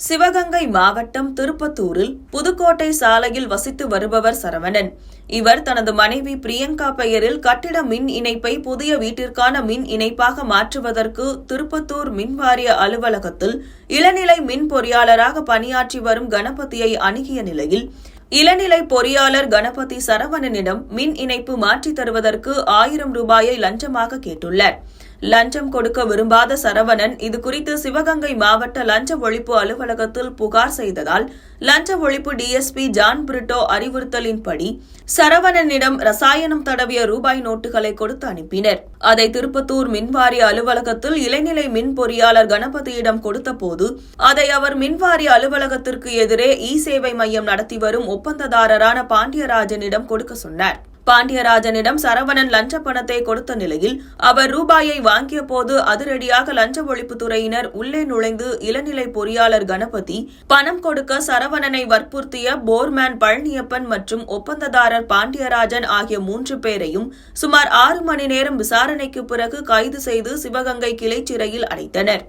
சிவகங்கை மாவட்டம் திருப்பத்தூரில் புதுக்கோட்டை சாலையில் வசித்து வருபவர் சரவணன். இவர் தனது மனைவி பிரியங்கா பெயரில் கட்டிட மின் இணைப்பை புதிய வீட்டிற்கான மின் இணைப்பாக மாற்றுவதற்கு திருப்பத்தூர் மின்வாரிய அலுவலகத்தில் இளநிலை மின் பொறியாளராக பணியாற்றி வரும் கணபதியை அணுகிய நிலையில் இளநிலை பொறியாளர் கணபதி சரவணனிடம் மின் இணைப்பு மாற்றித் தருவதற்கு 1000 ரூபாயை லஞ்சமாக கேட்டுள்ளார். லஞ்சம் கொடுக்க விரும்பாத சரவணன் இதுகுறித்து சிவகங்கை மாவட்ட லஞ்ச ஒழிப்பு அலுவலகத்தில் புகார் செய்ததால் லஞ்ச ஒழிப்பு டிஎஸ்பி ஜான் பிரிட்டோ அறிவுறுத்தலின்படி சரவணனிடம் ரசாயனம் தடவிய ரூபாய் நோட்டுகளை கொடுத்து அனுப்பினர். அதை திருப்பத்தூர் மின்வாரிய அலுவலகத்தில் இளநிலை மின் பொறியாளர் கணபதியிடம் கொடுத்தபோது அதை அவர் மின்வாரிய அலுவலகத்திற்கு எதிரே சேவை மையம் நடத்தி வரும் ஒப்பந்ததாரரான பாண்டியராஜனிடம் கொடுக்க சொன்னார். பாண்டியராஜனிடம் சரவணன் லஞ்ச பணத்தை கொடுத்த நிலையில் அவர் ரூபாயை வாங்கிய போது அதிரடியாக லஞ்ச ஒழிப்புத்துறையினர் உள்ளே நுழைந்து இளநிலை பொறியாளர் கணபதி பணம் கொடுக்க சரவணனை வற்புறுத்திய போர்மேன் பழனியப்பன் மற்றும் ஒப்பந்ததாரர் பாண்டியராஜன் ஆகிய 3 பேரையும் சுமார் 6 மணி நேரம் விசாரணைக்கு பிறகு கைது செய்து சிவகங்கை கிளை சிறையில் அடைத்தனர்.